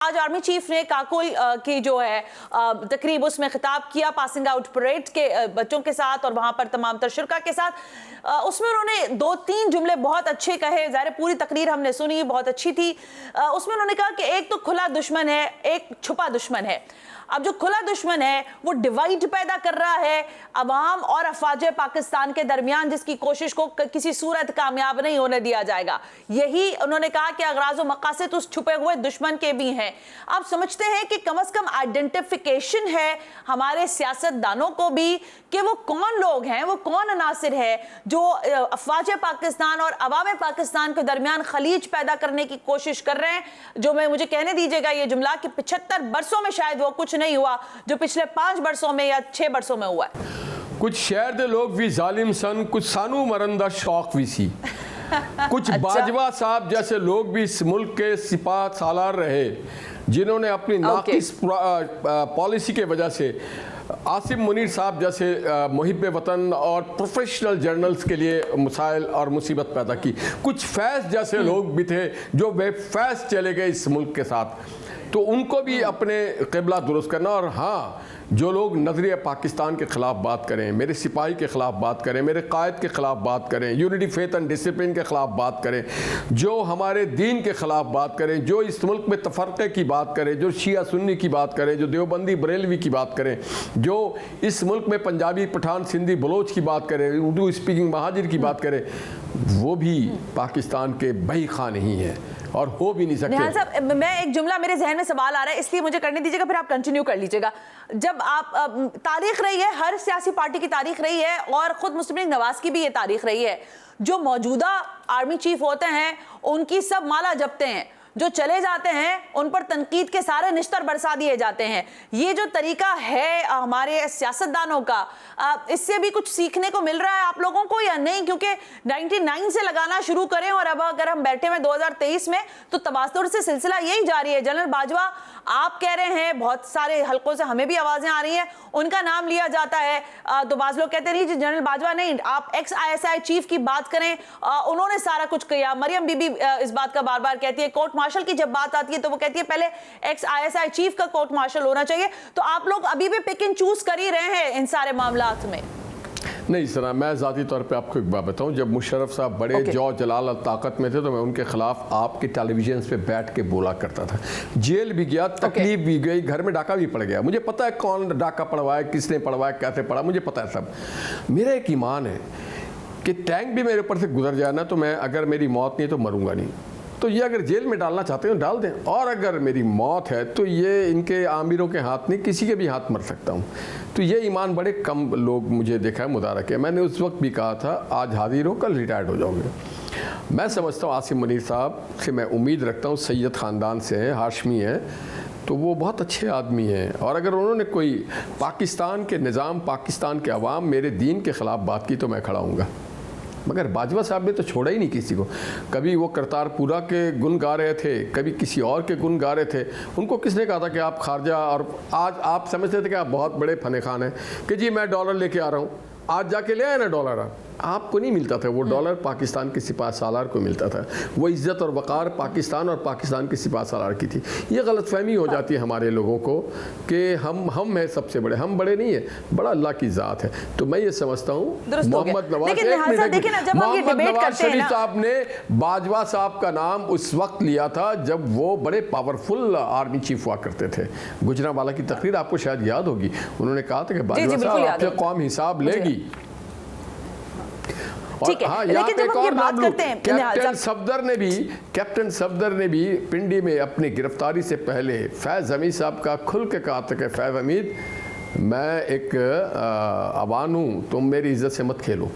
आज army chief ने काकुल की जो है तकरीब उसमें खिताब किया पासिंग आउट परेड के बच्चों के साथ और वहां पर तमाम तर शुरा के साथ। उसमें उन्होंने 2-3 जुमले बहुत अच्छे कहे। ज़ाहिर पूरी तकरीर हमने सुनी, बहुत अच्छी थी। उसमें उन्होंने कहा कि एक तो खुला दुश्मन है, एक छुपा दुश्मन है। अब जो खुला दुश्मन है वो डिवाइड पैदा कर रहा है अवाम और अफवाज पाकिस्तान के दरमियान, जिसकी कोशिश को किसी सूरत कामयाब नहीं होने दिया जाएगा। यही उन्होंने कहा कि अगराज़ व मकासद उस छुपे हुए दुश्मन के भी हैं। आप समझते हैं कि कम से कम आइडेंटिफिकेशन है हमारे सियासतदानों को भी कि वो कौन लोग हैं, वो कौन अनासिर है जो अफवाज पाकिस्तान और अवाम पाकिस्तान के दरमियान खलीज पैदा करने की कोशिश कर रहे हैं। जो मुझे कहने दीजिएगा ये जुमला कि 75 बरसों में शायद वो कुछ नहीं हुआ जो पिछले 5 बरसों में या 6 बरसों में हुआ है। कुछ शहर दे लोग भी जालिम सन, कुछ सानू मरंदा शौक भी सी। कुछ बाजवा साहब जैसे लोग भी इस मुल्क के सिपाह सालार रहे, जिन्होंने अपनी नाकिस पॉलिसी के वजह से आसिम मुनीर साहब जैसे मुहिब वतन और प्रोफेशनल जर्नल्स के लिए मसाइल और मुसीबत पैदा की। कुछ फैज़ जैसे लोग भी थे जो बेफैज़ चले गए इस मुल्क के साथ, तो उनको भी अपने क़िबला दुरुस्त करना। और हाँ, जो लोग नज़रिया पाकिस्तान के ख़िलाफ़ बात करें, मेरे सिपाही के ख़िलाफ़ बात करें, मेरे कायद के ख़िलाफ़ बात करें, यूनिटी फेथ एंड डिसिप्लिन के ख़िलाफ़ बात करें, जो हमारे दीन के ख़िलाफ़ बात करें, जो इस मुल्क में तफरक़े की बात करें, जो शिया सुन्नी की बात करें, जो देवबंदी बरेलवी की बात करें, जो इस मुल्क में पंजाबी पठान सिंधी बलोच की बात करें, उर्दू स्पीकिंग महाजिर की बात करें, वो भी पाकिस्तान के बही खां नहीं है और हो भी नहीं सकते। निहाल साहब, मैं एक जुमला मेरे जहन में सवाल आ रहा है, इसलिए मुझे करने दीजिएगा, फिर आप कंटिन्यू कर लीजिएगा। जब आप तारीख रही है, हर सियासी पार्टी की तारीख रही है और खुद मुस्लिम लीग नवाज की भी ये तारीख रही है, जो मौजूदा आर्मी चीफ होते हैं उनकी सब माला जपते हैं, जो चले जाते हैं उन पर तनकीद के सारे निश्तर बरसा दिए जाते हैं। ये जो तरीका है हमारे सियासतदानों का, इससे भी कुछ सीखने को मिल रहा है आप लोगों को या नहीं? क्योंकि 99 से लगाना शुरू करें और अब अगर हम बैठे हुए 2023 में तो तबादुर से सिलसिला यही जारी है। जनरल बाजवा आप कह रहे हैं, बहुत सारे हलकों से हमें भी आवाज़ें आ रही हैं, उनका नाम लिया जाता है, तो बाज़ लोग कहते नहीं जी जनरल बाजवा नहीं, आप एक्स ISI चीफ की बात करें, उन्होंने सारा कुछ किया। मरियम बीबी इस बात का बार बार कहती है। कोर्ट मार्शल की जब बात आती है तो वो कहती है पहले एक्स ISI चीफ का कोर्ट मार्शल होना चाहिए। तो आप लोग अभी भी पिक एंड चूज कर ही रहे हैं इन सारे मामलात में? नहीं सना, मैं ज़ाती तौर पे आपको एक बात बताऊं, जब मुशर्रफ साहब बड़े जौ जलाल और ताकत में थे तो मैं उनके ख़िलाफ़ आपके टेलीविजन पे बैठ के बोला करता था। जेल भी गया, तकलीफ भी गई, घर में डाका भी पड़ गया। मुझे पता है कौन डाका पड़वाया, किसने पड़वाया, कैसे पड़ा, मुझे पता है सब। मेरा एक ईमान है कि टैंक भी मेरे ऊपर से गुजर जाए ना तो मैं, अगर मेरी मौत नहीं तो मरूंगा नहीं। तो ये अगर जेल में डालना चाहते हो डाल दें, और अगर मेरी मौत है तो ये इनके आमिरों के हाथ नहीं, किसी के भी हाथ मर सकता हूँ। तो ये ईमान बड़े कम लोग मुझे देखा है, मुदारक है। मैंने उस वक्त भी कहा था आज हाजिर हो कल रिटायर्ड हो जाओगे। मैं समझता हूँ आसिम मुनीर साहब से मैं उम्मीद रखता हूँ, सैयद ख़ानदान से हैं, हाशमी हैं, तो वो बहुत अच्छे आदमी हैं। और अगर उन्होंने कोई पाकिस्तान के निज़ाम, पाकिस्तान के अवाम, मेरे दीन के ख़िलाफ़ बात की तो मैं खड़ा हूँगा। मगर बाजवा साहब ने तो छोड़ा ही नहीं किसी को। कभी वो करतारपुरा के गुन गा रहे थे, कभी किसी और के गुन गा रहे थे। उनको किसने कहा था कि आप खारजा, और आज आप समझते थे कि आप बहुत बड़े फने खान हैं कि जी मैं डॉलर लेके आ रहा हूँ, आज जाके ले आए ना डॉलर। आपको नहीं मिलता था वो डॉलर, पाकिस्तान के सिपाह सालार को मिलता था। वो इज़्ज़त और वक़ार पाकिस्तान और पाकिस्तान के सिपाह सालार की थी। ये गलतफहमी हो जाती है हमारे लोगों को कि हम हैं सबसे बड़े। हम बड़े नहीं है, बड़ा अल्लाह की ज़ात है। तो मैं ये समझता हूँ मोहम्मद नवाज शरीफ साहब ने बाजवा साहब का नाम उस वक्त लिया था जब वो बड़े पावरफुल आर्मी चीफ हुआ करते थे। गुजरांवाला की तकरीर आपको शायद याद होगी, उन्होंने कहा था कि बाजवा साहब आपसे कौम हिसाब लेगी। ठीक है, हाँ, लेकिन जब हम ये बात करते हैं, कैप्टन सफदर ने भी पिंडी में अपनी गिरफ्तारी से पहले फैज़ हमीद साहब का खुल के कहा था कि फैज़ हमीद, मैं एक अवान हूँ, तुम मेरी इज्जत से मत खेलो।